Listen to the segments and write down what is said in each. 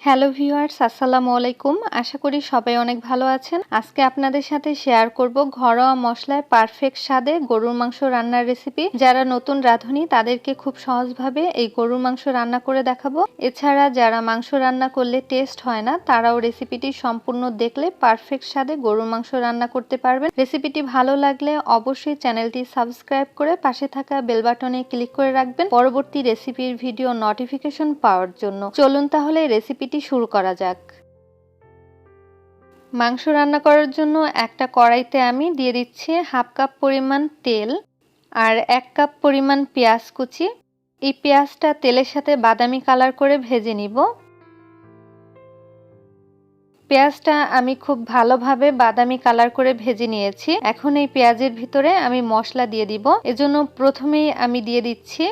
Hello viewers, আসসালামু আলাইকুম। আশা করি সবাই অনেক ভালো আছেন। আজকে আপনাদের সাথে শেয়ার করব ঘরোয়া মশলায় পারফেক্ট স্বাদে গরুর মাংস রান্নার রেসিপি। যারা নতুন রাঁধুনি তাদেরকে খুব সহজভাবে এই গরুর মাংস রান্না করে দেখাবো। এছাড়া যারা মাংস রান্না করলে টেস্ট হয় না, তারাও রেসিপিটি সম্পূর্ণ দেখলে পারফেক্ট স্বাদে গরুর মাংস রান্না করতে পারবেন। রেসিপিটি ভালো লাগলে অবশ্যই চ্যানেলটি সাবস্ক্রাইব করে পাশে থাকা বেল বাটনে ক্লিক করে রাখবেন পরবর্তী রেসিপির ভিডিও নোটিফিকেশন পাওয়ার জন্য। চলুন তাহলে রেসিপি শুরু করা যাক। মাংস রান্না করার জন্য একটা কড়াইতে আমি দিয়ে দিচ্ছি হাফ কাপ পরিমাণ তেল আর 1 কাপ পরিমাণ পেঁয়াজ কুচি। এই পেঁয়াজটা তেলের সাথে বাদামি কালার করে ভেজে নিব। পেঁয়াজটা আমি খুব ভালোভাবে বাদামি কালার করে ভেজে নিয়েছি। এখন এই পেঁয়াজের ভিতরে আমি মশলা দিয়ে দিব। এজন্য প্রথমেই আমি দিয়ে দিচ্ছি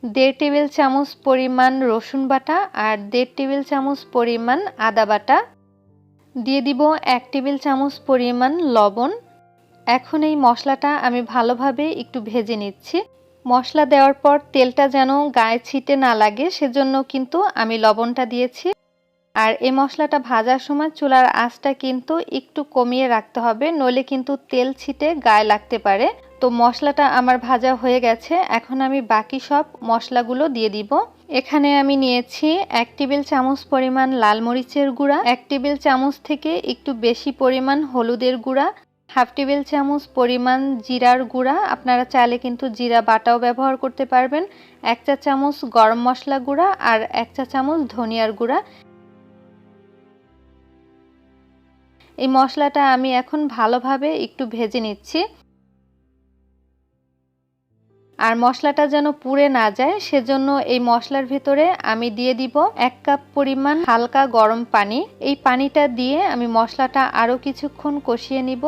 1.5 টেবিল চামচ পরিমাণ রসুন বাটা আর 1.5 টেবিল চামচ পরিমাণ আদা বাটা। দিয়ে দিব 1 টেবিল চামচ পরিমাণ লবণ। এখন এই মশলাটা আমি ভালোভাবে একটু ভেজে নিচ্ছি। মশলা দেওয়ার পর তেলটা যেন গায়ে ছিটে না লাগে সেজন্য কিন্তু আমি লবণটা দিয়েছি। আর এই মশলাটা ভাজার সময় চুলার আঁচটা কিন্তু একটু কমিয়ে রাখতে হবে, নইলে কিন্তু তেল ছিটে গায়ে লাগতে পারে। তো মশলাটা আমার ভাজা হয়ে গেছে। এখন আমি বাকি সব মশলাগুলো দিয়ে দিব। এখানে আমি নিয়েছি 1 টেবিল চামচ পরিমাণ লাল মরিচের গুঁড়া, 1 টেবিল চামচ থেকে একটু বেশি পরিমাণ হলুদের গুঁড়া, হাফ টেবিল চামচ পরিমাণ জিরার গুঁড়া, আপনারা চাইলে কিন্তু জিরা বাটাও ব্যবহার করতে পারবেন, 1 চা চামচ গরম মশলা গুঁড়া আর 1 চা চামচ ধনিয়ার গুঁড়া। এই মশলাটা আমি এখন ভালোভাবে একটু ভেজে নিচ্ছি। আর মশলাটা যেন পুড়ে না যায় সেজন্য এই মশলার ভিতরে আমি দিয়ে দিব 1 কাপ পরিমাণ হালকা গরম পানি। এই পানিটা দিয়ে আমি মশলাটা আরও কিছুক্ষণ কষিয়ে নিব।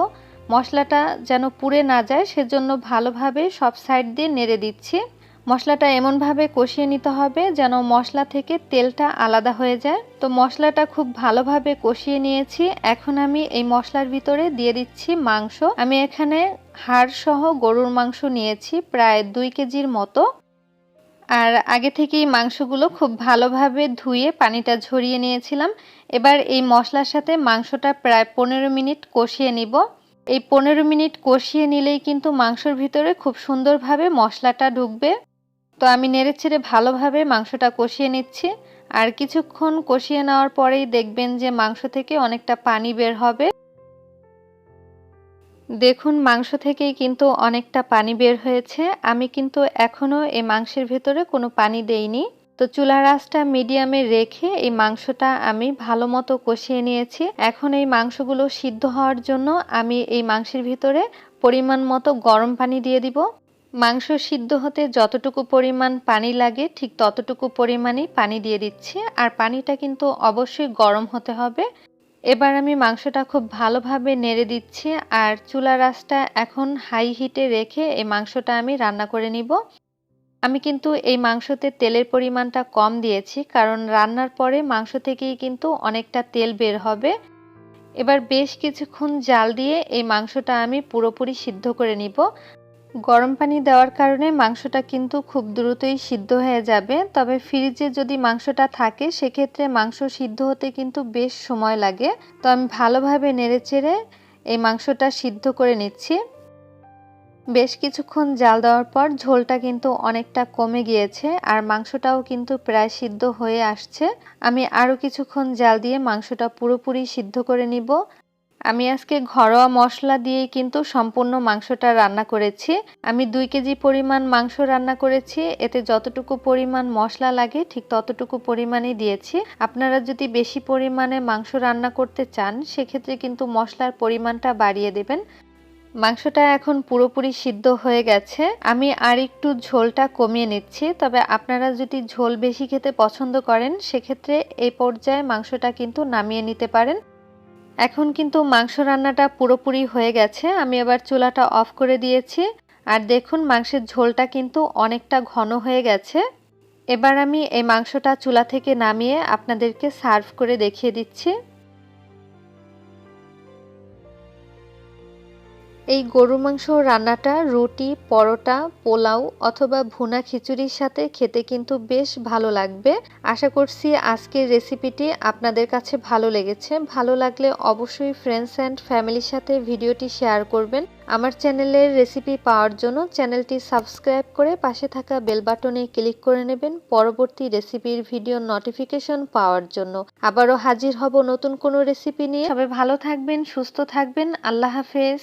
মশলাটা যেন পুড়ে না যায় সেজন্য ভালোভাবে সব সাইড দিয়ে নেড়ে দিচ্ছি। মশলাটা এমনভাবে কষিয়ে নিতে হবে যেন মশলা থেকে তেলটা আলাদা হয়ে যায়। তো মশলাটা খুব ভালোভাবে কষিয়ে নিয়েছি। এখন আমি এই মশলার ভিতরে দিয়ে দিচ্ছি মাংস। আমি এখানে হাড় সহ গরুর মাংস নিয়েছি প্রায় 2 কেজির মতো। আর আগে থেকেই মাংসগুলো খুব ভালোভাবে ধুয়ে পানিটা ঝরিয়ে নিয়েছিলাম। এবার এই মশলার সাথে মাংসটা প্রায় 15 মিনিট কষিয়ে নিব। এই 15 মিনিট কষিয়ে নিলেই কিন্তু মাংসর ভিতরে খুব সুন্দরভাবে মশলাটা ঢুকবে। তো আমি নেড়েচেড়ে ভালোভাবে মাংসটা কষিয়ে নিচ্ছি। আর কিছুক্ষণ কষিয়ে নেওয়ার পরেই দেখবেন যে মাংস থেকে অনেকটা পানি বের হবে। দেখুন মাংস থেকেই কিন্তু অনেকটা পানি বের হয়েছে। আমি কিন্তু এখনো এই মাংসের ভেতরে কোনো পানি দেইনি। তো চুলার আঁচটা মিডিয়ামে রেখে এই মাংসটা আমি ভালো মতো কষিয়ে নিয়েছি। এখন এই মাংসগুলো সিদ্ধ হওয়ার জন্য আমি এই মাংসের ভিতরে পরিমাণ মতো গরম পানি দিয়ে দিব। মাংস সিদ্ধ হতে যতটুকু পরিমাণ পানি লাগে ঠিক ততটুকু পরিমাণেই পানি দিয়ে দিচ্ছি। আর পানিটা কিন্তু অবশ্যই গরম হতে হবে। এবার আমি মাংসটা খুব ভালোভাবে নেড়ে দিচ্ছি আর চুলার আঁচটা এখন হাই হিটে রেখে এই মাংসটা আমি রান্না করে নিব। আমি কিন্তু এই মাংসতে তেলের পরিমাণটা কম দিয়েছি, কারণ রান্নার পরে মাংস থেকেই কিন্তু অনেকটা তেল বের হবে। এবার বেশ কিছুক্ষণ জাল দিয়ে এই মাংসটা আমি পুরোপুরি সিদ্ধ করে নিব। গরম পানি দেওয়ার কারণে মাংসটা কিন্তু খুব দ্রুতই সিদ্ধ হয়ে যাবে। তবে ফ্রিজে যদি মাংসটা থাকে সেক্ষেত্রে মাংস সিদ্ধ হতে কিন্তু বেশ সময় লাগে। তো আমি ভালোভাবে নেড়েচেড়ে এই মাংসটা সিদ্ধ করে নিচ্ছি। বেশ কিছুক্ষণ জাল দেওয়ার পর ঝোলটা কিন্তু অনেকটা কমে গিয়েছে আর মাংসটাও কিন্তু প্রায় সিদ্ধ হয়ে আসছে। আমি আরও কিছুক্ষণ জাল দিয়ে মাংসটা পুরোপুরি সিদ্ধ করে নিব। আমি আজকে ঘরোয়া মশলা দিয়েই কিন্তু সম্পূর্ণ মাংসটা রান্না করেছি। আমি 2 কেজি পরিমাণ মাংস রান্না করেছি। এতে যতটুকু পরিমাণ মশলা লাগে ঠিক ততটুকু পরিমাণই দিয়েছি। আপনারা যদি বেশি পরিমাণে মাংস রান্না করতে চান সেক্ষেত্রে কিন্তু মশলার পরিমাণটা বাড়িয়ে দেবেন। মাংসটা এখন পুরোপুরি সিদ্ধ হয়ে গেছে। আমি আর একটু ঝোলটা কমিয়ে নিচ্ছি। তবে আপনারা যদি ঝোল বেশি খেতে পছন্দ করেন সেক্ষেত্রে এই পর্যায়ে মাংসটা কিন্তু নামিয়ে নিতে পারেন। এখন কিন্তু মাংস রান্নাটা পুরোপুরি হয়ে গেছে। আমি এবার চুলাটা অফ করে দিয়েছি। আর দেখুন মাংসের ঝোলটা কিন্তু অনেকটা ঘন হয়ে গেছে। এবার আমি এই মাংসটা চুলা থেকে নামিয়ে আপনাদেরকে সার্ভ করে দেখিয়ে দিচ্ছি। এই গরুর মাংস রান্নাটা রুটি, পরোটা, পোলাও অথবা ভুনা খিচুড়ির সাথে খেতে কিন্তু বেশ ভালো লাগবে। আশা করছি আজকের রেসিপিটি আপনাদের কাছে ভালো লেগেছে। ভালো লাগলে অবশ্যই ফ্রেন্ডস অ্যান্ড ফ্যামিলির সাথে ভিডিওটি শেয়ার করবেন। আমার চ্যানেলের রেসিপি পাওয়ার জন্য চ্যানেলটি সাবস্ক্রাইব করে পাশে থাকা বেল বাটনে ক্লিক করে নেবেন পরবর্তী রেসিপির ভিডিও নোটিফিকেশন পাওয়ার জন্য। আবারও হাজির হব নতুন কোনো রেসিপি নিয়ে। সবাই ভালো থাকবেন, সুস্থ থাকবেন। আল্লাহ হাফেজ।